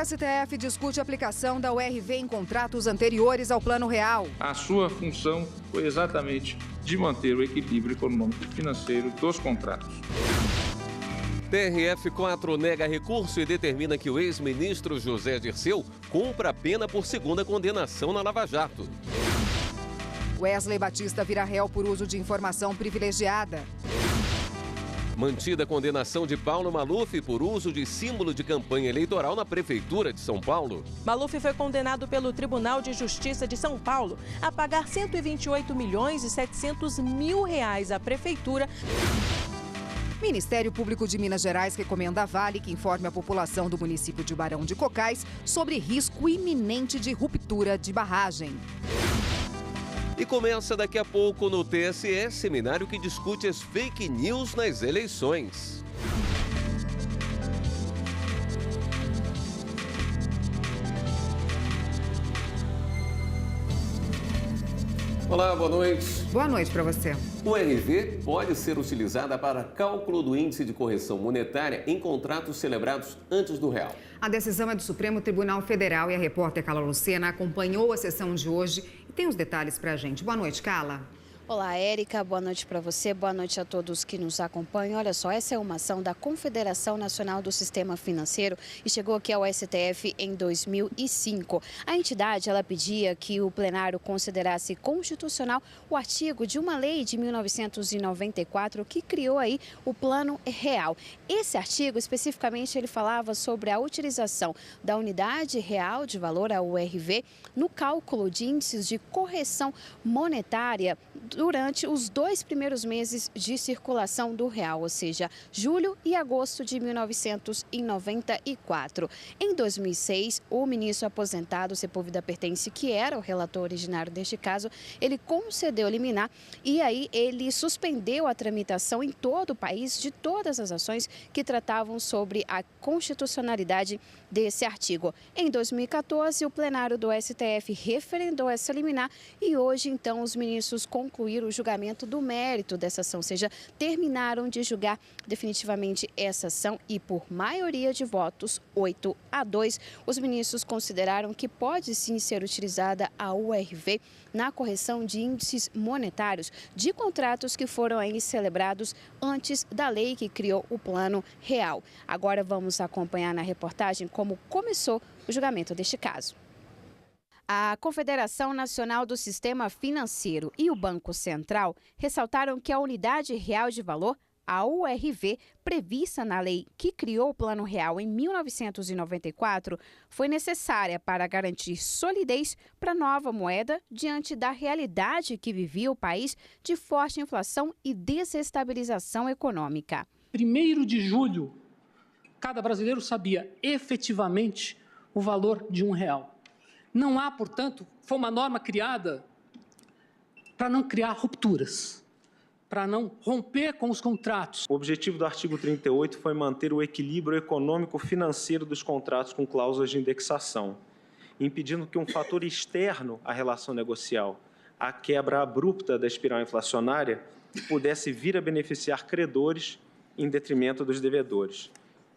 STF discute a aplicação da URV em contratos anteriores ao Plano Real. A sua função foi exatamente de manter o equilíbrio econômico e financeiro dos contratos. TRF4 nega recurso e determina que o ex-ministro José Dirceu cumpra a pena por segunda condenação na Lava Jato. Wesley Batista vira réu por uso de informação privilegiada. Mantida a condenação de Paulo Maluf por uso de símbolo de campanha eleitoral na Prefeitura de São Paulo. Maluf foi condenado pelo Tribunal de Justiça de São Paulo a pagar 128 milhões e 700 mil reais à Prefeitura. Ministério Público de Minas Gerais recomenda a Vale que informe a população do município de Barão de Cocais sobre risco iminente de ruptura de barragem. E começa daqui a pouco no TSE, seminário que discute as fake news nas eleições. Olá, boa noite. Boa noite para você. O RV pode ser utilizada para cálculo do índice de correção monetária em contratos celebrados antes do real. A decisão é do Supremo Tribunal Federal e a repórter Carla Lucena acompanhou a sessão de hoje e tem os detalhes para a gente. Boa noite, Carla. Olá, Érica. Boa noite para você. Boa noite a todos que nos acompanham. Olha só, essa é uma ação da Confederação Nacional do Sistema Financeiro e chegou aqui ao STF em 2005. A entidade, ela pedia que o plenário considerasse constitucional o artigo de uma lei de 1994 que criou aí o Plano Real. Esse artigo, especificamente, ele falava sobre a utilização da unidade real de valor, a URV, no cálculo de índices de correção monetária durante os 2 primeiros meses de circulação do real, ou seja, julho e agosto de 1994. Em 2006, o ministro aposentado Sepúlveda Pertence, que era o relator originário deste caso, ele concedeu liminar e aí ele suspendeu a tramitação em todo o país de todas as ações que tratavam sobre a constitucionalidade desse artigo. Em 2014, o plenário do STF referendou essa liminar e hoje, então, os ministros concluíram o julgamento do mérito dessa ação, ou seja, terminaram de julgar definitivamente essa ação e, por maioria de votos, 8-2, os ministros consideraram que pode sim ser utilizada a URV na correção de índices monetários de contratos que foram aí celebrados antes da lei que criou o Plano Real. Agora vamos acompanhar na reportagem como começou o julgamento deste caso. A Confederação Nacional do Sistema Financeiro e o Banco Central ressaltaram que a unidade real de valor, a URV, prevista na lei que criou o Plano Real em 1994, foi necessária para garantir solidez para a nova moeda diante da realidade que vivia o país de forte inflação e desestabilização econômica. 1º de julho, cada brasileiro sabia efetivamente o valor de R$1. Não há, portanto, foi uma norma criada para não criar rupturas, para não romper com os contratos. O objetivo do artigo 38 foi manter o equilíbrio econômico-financeiro dos contratos com cláusulas de indexação, impedindo que um fator externo à relação negocial, a quebra abrupta da espiral inflacionária, pudesse vir a beneficiar credores em detrimento dos devedores.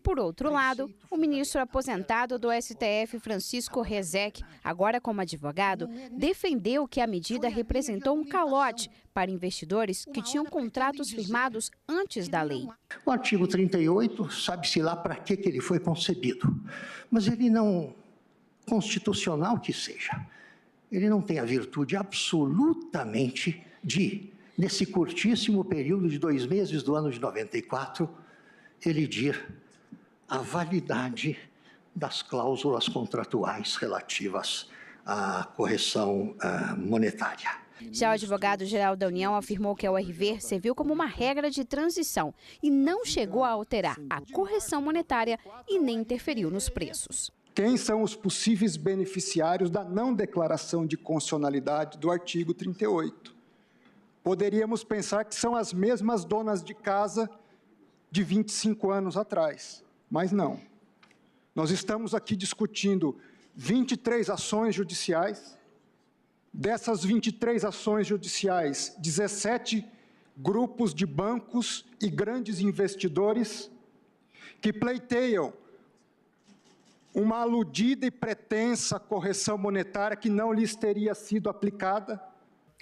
Por outro lado, o ministro aposentado do STF, Francisco Rezec, agora como advogado, defendeu que a medida representou um calote para investidores que tinham contratos firmados antes da lei. O artigo 38, sabe-se lá para que ele foi concebido, mas ele não, constitucional que seja, ele não tem a virtude absolutamente de, nesse curtíssimo período de 2 meses do ano de 94, elidir a validade das cláusulas contratuais relativas à correção monetária. Já o advogado-geral da União afirmou que a URV serviu como uma regra de transição e não chegou a alterar a correção monetária e nem interferiu nos preços. Quem são os possíveis beneficiários da não declaração de constitucionalidade do artigo 38? Poderíamos pensar que são as mesmas donas de casa de 25 anos atrás. Mas não. Nós estamos aqui discutindo 23 ações judiciais. Dessas 23 ações judiciais, 17 grupos de bancos e grandes investidores que pleiteiam uma aludida e pretensa correção monetária que não lhes teria sido aplicada.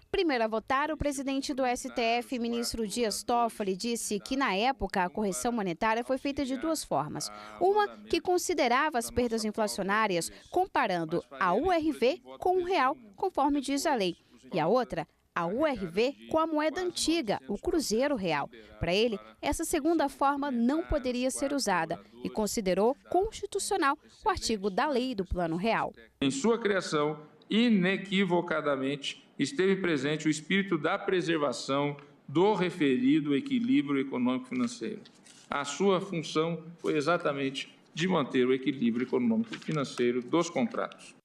Primeiro a votar, o presidente do STF, ministro Dias Toffoli, disse que, na época, a correção monetária foi feita de duas formas. Uma que considerava as perdas inflacionárias comparando a URV com o real, conforme diz a lei. E a outra, a URV com a moeda antiga, o Cruzeiro Real. Para ele, essa segunda forma não poderia ser usada e considerou constitucional o artigo da lei do Plano Real. Em sua criação, inequivocadamente, esteve presente o espírito da preservação do referido equilíbrio econômico-financeiro. A sua função foi exatamente de manter o equilíbrio econômico-financeiro dos contratos.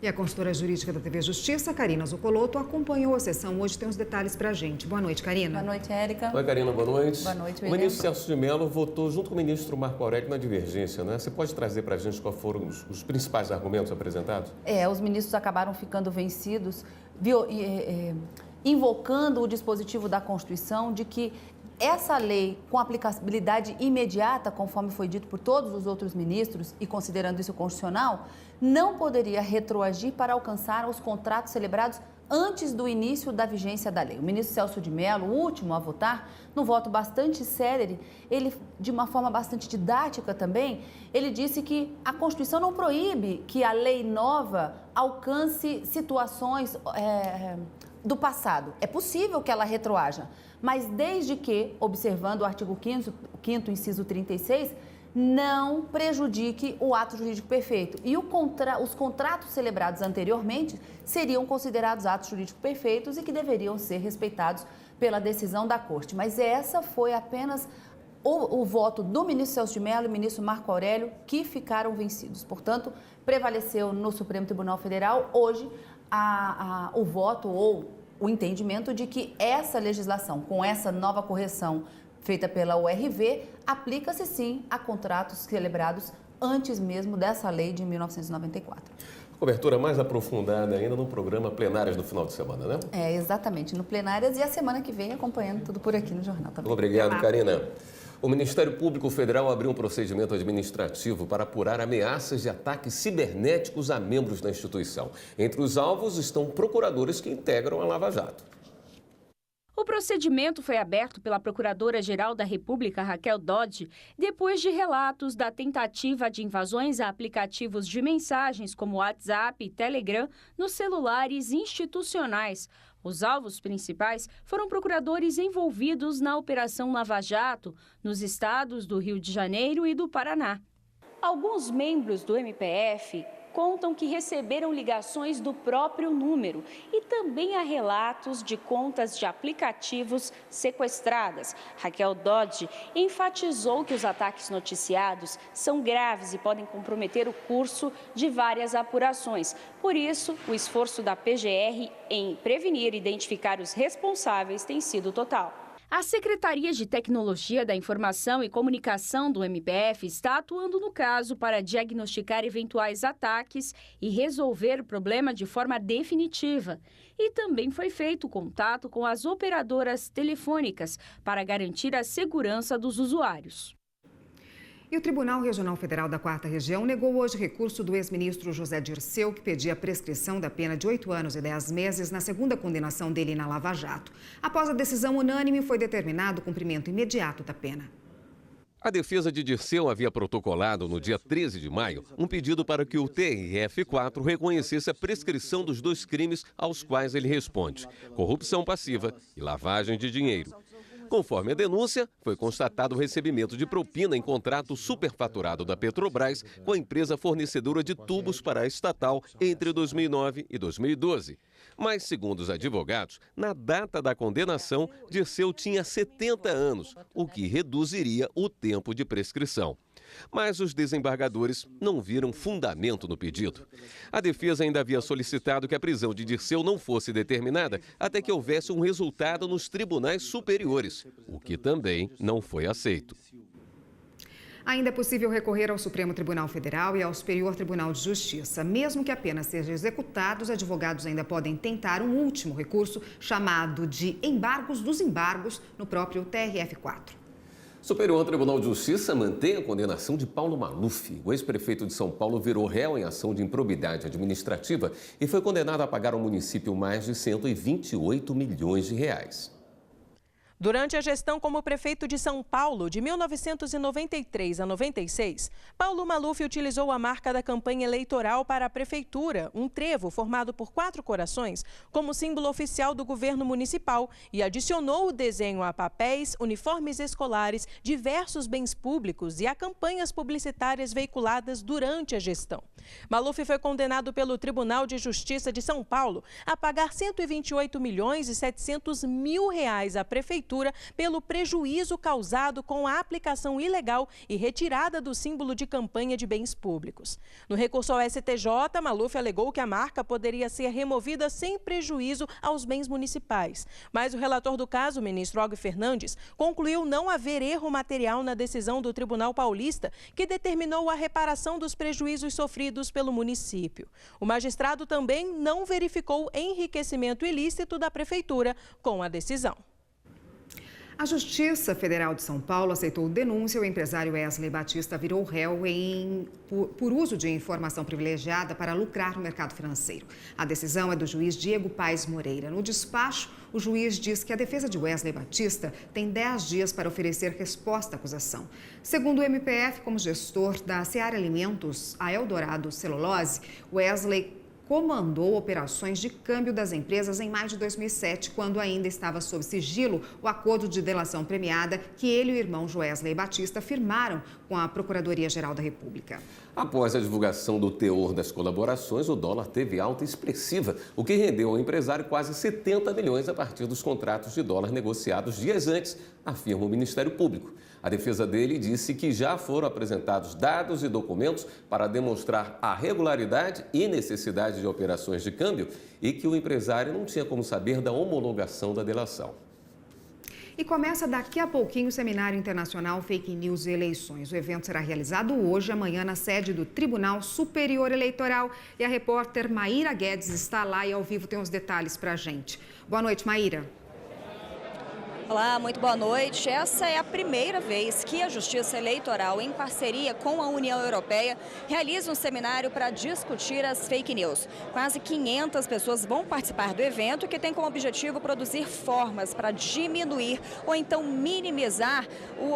E a consultora jurídica da TV Justiça, Karina Zucolotto, acompanhou a sessão. Hoje tem os detalhes para a gente. Boa noite, Karina. Boa noite, Érica. Oi, Karina, boa noite. Boa noite, O ministro Celso de Mello votou junto com o ministro Marco Aurélio na divergência, né? Você pode trazer para a gente quais foram os principais argumentos apresentados? Os ministros acabaram ficando vencidos, invocando o dispositivo da Constituição de que essa lei, com aplicabilidade imediata, conforme foi dito por todos os outros ministros, e considerando isso constitucional, não poderia retroagir para alcançar os contratos celebrados antes do início da vigência da lei. O ministro Celso de Mello, o último a votar, num voto bastante célere, ele, de uma forma bastante didática também, ele disse que a Constituição não proíbe que a lei nova alcance situações do passado. É possível que ela retroaja, mas desde que, observando o artigo 5º, inciso 36, não prejudique o ato jurídico perfeito. E os contratos celebrados anteriormente seriam considerados atos jurídicos perfeitos e que deveriam ser respeitados pela decisão da Corte. Mas essa foi apenas o voto do ministro Celso de Mello e do ministro Marco Aurélio que ficaram vencidos. Portanto, prevaleceu no Supremo Tribunal Federal hoje o voto ou o entendimento de que essa legislação, com essa nova correção feita pela URV, aplica-se sim a contratos celebrados antes mesmo dessa lei de 1994. Cobertura mais aprofundada ainda no programa Plenárias no final de semana, né? Exatamente, no Plenárias e a semana que vem acompanhando tudo por aqui no Jornal também. Obrigado, Karina. O Ministério Público Federal abriu um procedimento administrativo para apurar ameaças de ataques cibernéticos a membros da instituição. Entre os alvos estão procuradores que integram a Lava Jato. O procedimento foi aberto pela Procuradora-Geral da República, Raquel Dodge, depois de relatos da tentativa de invasões a aplicativos de mensagens como WhatsApp e Telegram nos celulares institucionais. Os alvos principais foram procuradores envolvidos na Operação Lava Jato, nos estados do Rio de Janeiro e do Paraná. Alguns membros do MPF contam que receberam ligações do próprio número e também há relatos de contas de aplicativos sequestradas. Raquel Dodge enfatizou que os ataques noticiados são graves e podem comprometer o curso de várias apurações. Por isso, o esforço da PGR em prevenir e identificar os responsáveis tem sido total. A Secretaria de Tecnologia da Informação e Comunicação do MPF está atuando no caso para diagnosticar eventuais ataques e resolver o problema de forma definitiva. E também foi feito contato com as operadoras telefônicas para garantir a segurança dos usuários. E o Tribunal Regional Federal da 4ª Região negou hoje recurso do ex-ministro José Dirceu, que pedia prescrição da pena de 8 anos e 10 meses na segunda condenação dele na Lava Jato. Após a decisão unânime, foi determinado o cumprimento imediato da pena. A defesa de Dirceu havia protocolado no dia 13 de maio um pedido para que o TRF4 reconhecesse a prescrição dos 2 crimes aos quais ele responde: corrupção passiva e lavagem de dinheiro. Conforme a denúncia, foi constatado o recebimento de propina em contrato superfaturado da Petrobras com a empresa fornecedora de tubos para a estatal entre 2009 e 2012. Mas, segundo os advogados, na data da condenação, Dirceu tinha 70 anos, o que reduziria o tempo de prescrição. Mas os desembargadores não viram fundamento no pedido. A defesa ainda havia solicitado que a prisão de Dirceu não fosse determinada até que houvesse um resultado nos tribunais superiores, o que também não foi aceito. Ainda é possível recorrer ao Supremo Tribunal Federal e ao Superior Tribunal de Justiça. Mesmo que a pena seja executada, os advogados ainda podem tentar um último recurso chamado de embargos dos embargos no próprio TRF4. O Superior Tribunal de Justiça mantém a condenação de Paulo Maluf. O ex-prefeito de São Paulo virou réu em ação de improbidade administrativa e foi condenado a pagar ao município mais de 128 milhões de reais. Durante a gestão como prefeito de São Paulo, de 1993 a 96, Paulo Maluf utilizou a marca da campanha eleitoral para a prefeitura, um trevo formado por 4 corações, como símbolo oficial do governo municipal e adicionou o desenho a papéis, uniformes escolares, diversos bens públicos e a campanhas publicitárias veiculadas durante a gestão. Maluf foi condenado pelo Tribunal de Justiça de São Paulo a pagar 128 milhões e 700 mil reais à prefeitura pelo prejuízo causado com a aplicação ilegal e retirada do símbolo de campanha de bens públicos. No recurso ao STJ, Maluf alegou que a marca poderia ser removida sem prejuízo aos bens municipais. Mas o relator do caso, o ministro Og Fernandes, concluiu não haver erro material na decisão do Tribunal Paulista, que determinou a reparação dos prejuízos sofridos pelo município. O magistrado também não verificou enriquecimento ilícito da prefeitura com a decisão. A Justiça Federal de São Paulo aceitou denúncia. O empresário Wesley Batista virou réu por uso de informação privilegiada para lucrar no mercado financeiro. A decisão é do juiz Diego Paes Moreira. No despacho, o juiz diz que a defesa de Wesley Batista tem 10 dias para oferecer resposta à acusação. Segundo o MPF, como gestor da Seara Alimentos, a Eldorado Celulose, Wesley comandou operações de câmbio das empresas em maio de 2007, quando ainda estava sob sigilo o acordo de delação premiada que ele e o irmão Wesley Batista firmaram com a Procuradoria-Geral da República. Após a divulgação do teor das colaborações, o dólar teve alta expressiva, o que rendeu ao empresário quase 70 milhões a partir dos contratos de dólar negociados dias antes, afirma o Ministério Público. A defesa dele disse que já foram apresentados dados e documentos para demonstrar a regularidade e necessidade de operações de câmbio e que o empresário não tinha como saber da homologação da delação. E começa daqui a pouquinho o Seminário Internacional Fake News e Eleições. O evento será realizado hoje, amanhã, na sede do Tribunal Superior Eleitoral. E a repórter Maíra Guedes está lá e ao vivo tem os detalhes para a gente. Boa noite, Maíra. Olá, muito boa noite. Essa é a primeira vez que a Justiça Eleitoral, em parceria com a União Europeia, realiza um seminário para discutir as fake news. Quase 500 pessoas vão participar do evento, que tem como objetivo produzir formas para diminuir ou então minimizar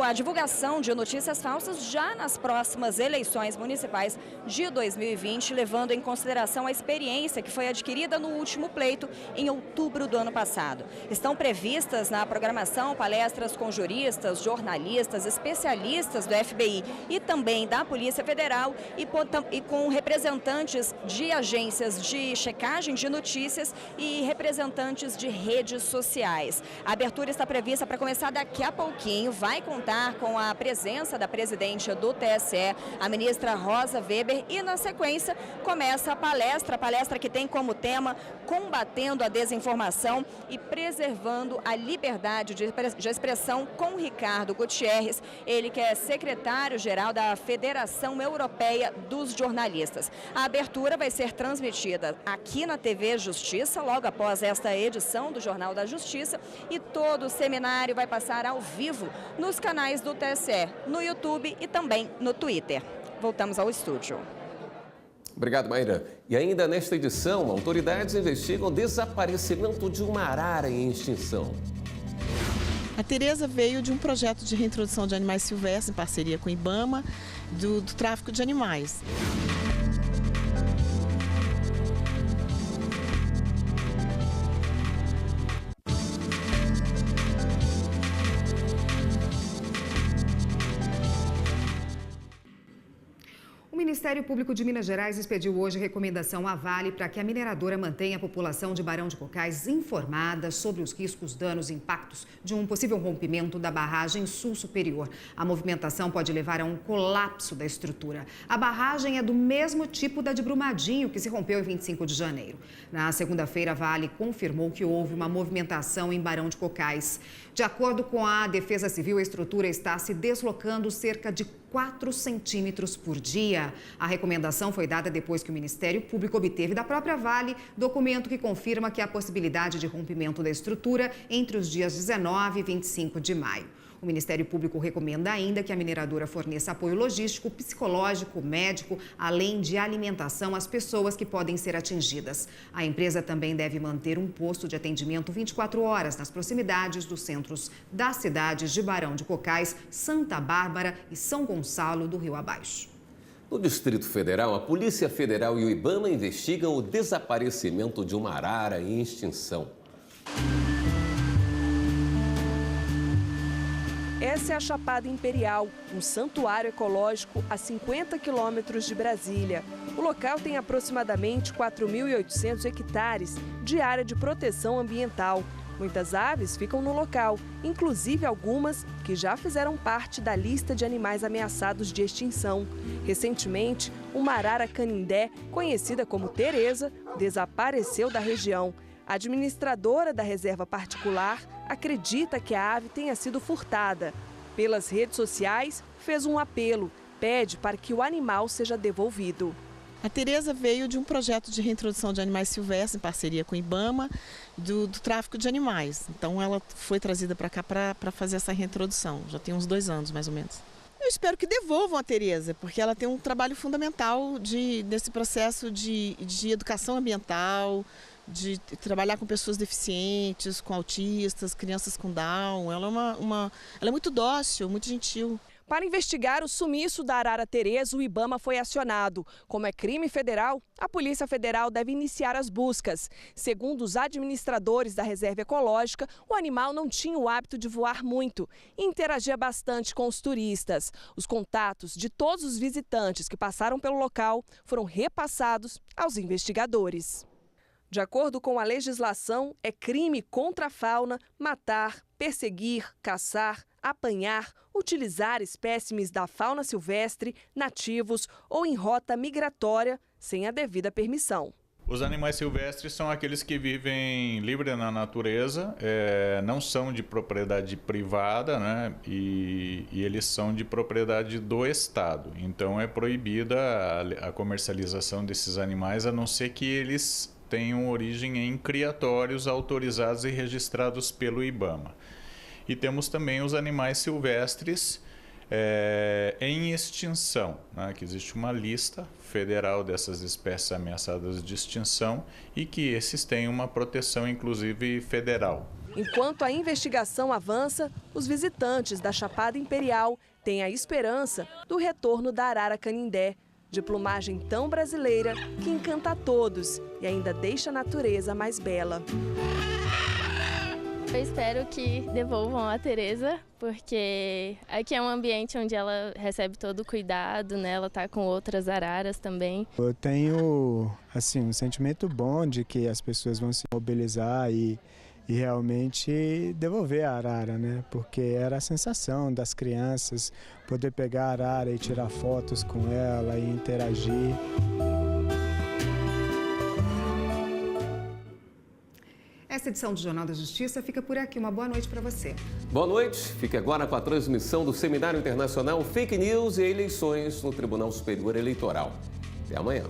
a divulgação de notícias falsas já nas próximas eleições municipais de 2020, levando em consideração a experiência que foi adquirida no último pleito em outubro do ano passado. Estão previstas na programação palestras com juristas, jornalistas, especialistas do FBI e também da Polícia Federal e com representantes de agências de checagem de notícias e representantes de redes sociais. A abertura está prevista para começar daqui a pouquinho, vai contar com a presença da presidente do TSE, a ministra Rosa Weber, e na sequência começa a palestra que tem como tema combatendo a desinformação e preservando a liberdade de expressão com Ricardo Gutierrez, ele que é secretário-geral da Federação Europeia dos Jornalistas. A abertura vai ser transmitida aqui na TV Justiça, logo após esta edição do Jornal da Justiça, e todo o seminário vai passar ao vivo nos canais do TSE, no YouTube e também no Twitter. Voltamos ao estúdio. Obrigado, Maíra. E ainda nesta edição, autoridades investigam o desaparecimento de uma arara em extinção. A Tereza veio de um projeto de reintrodução de animais silvestres em parceria com o IBAMA, do tráfico de animais. O Ministério Público de Minas Gerais expediu hoje recomendação à Vale para que a mineradora mantenha a população de Barão de Cocais informada sobre os riscos, danos e impactos de um possível rompimento da barragem sul superior. A movimentação pode levar a um colapso da estrutura. A barragem é do mesmo tipo da de Brumadinho, que se rompeu em 25 de janeiro. Na segunda-feira, a Vale confirmou que houve uma movimentação em Barão de Cocais. De acordo com a Defesa Civil, a estrutura está se deslocando cerca de 4 centímetros por dia. A recomendação foi dada depois que o Ministério Público obteve da própria Vale documento que confirma que há possibilidade de rompimento da estrutura entre os dias 19 e 25 de maio. O O Ministério Público recomenda ainda que a mineradora forneça apoio logístico, psicológico, médico, além de alimentação às pessoas que podem ser atingidas. A empresa também deve manter um posto de atendimento 24 horas nas proximidades dos centros das cidades de Barão de Cocais, Santa Bárbara e São Gonçalo do Rio Abaixo. No Distrito Federal, a Polícia Federal e o IBAMA investigam o desaparecimento de uma arara em extinção. Essa é a Chapada Imperial, um santuário ecológico a 50 quilômetros de Brasília. O local tem aproximadamente 4.800 hectares de área de proteção ambiental. Muitas aves ficam no local, inclusive algumas que já fizeram parte da lista de animais ameaçados de extinção. Recentemente, uma arara canindé, conhecida como Tereza, desapareceu da região. A administradora da reserva particular acredita que a ave tenha sido furtada. Pelas redes sociais, fez um apelo, pede para que o animal seja devolvido. A Tereza veio de um projeto de reintrodução de animais silvestres em parceria com o IBAMA, do tráfico de animais. Então ela foi trazida para cá para fazer essa reintrodução, já tem uns 2 anos mais ou menos. Eu espero que devolvam a Tereza, porque ela tem um trabalho fundamental nesse processo de educação ambiental, de trabalhar com pessoas deficientes, com autistas, crianças com Down. Ela é muito dócil, muito gentil. Para investigar o sumiço da arara Tereza, o IBAMA foi acionado. Como é crime federal, a Polícia Federal deve iniciar as buscas. Segundo os administradores da reserva ecológica, o animal não tinha o hábito de voar muito e interagia bastante com os turistas. Os contatos de todos os visitantes que passaram pelo local foram repassados aos investigadores. De acordo com a legislação, é crime contra a fauna matar, perseguir, caçar, apanhar, utilizar espécimes da fauna silvestre, nativos ou em rota migratória sem a devida permissão. Os animais silvestres são aqueles que vivem livre na natureza, não são de propriedade privada, né? E eles são de propriedade do Estado. Então é proibida a comercialização desses animais, a não ser que eles tenham origem em criatórios autorizados e registrados pelo IBAMA. E temos também os animais silvestres em extinção, né? Que existe uma lista federal dessas espécies ameaçadas de extinção e que esses têm uma proteção, inclusive, federal. Enquanto a investigação avança, os visitantes da Chapada Imperial têm a esperança do retorno da arara canindé, de plumagem tão brasileira que encanta a todos e ainda deixa a natureza mais bela. Eu espero que devolvam a Tereza, porque aqui é um ambiente onde ela recebe todo o cuidado, né? Ela está com outras araras também. Eu tenho um sentimento bom de que as pessoas vão se mobilizar e realmente devolver a arara, né? Porque era a sensação das crianças poder pegar a arara e tirar fotos com ela e interagir. Essa edição do Jornal da Justiça fica por aqui. Uma boa noite para você. Boa noite. Fique agora com a transmissão do Seminário Internacional Fake News e Eleições no Tribunal Superior Eleitoral. Até amanhã.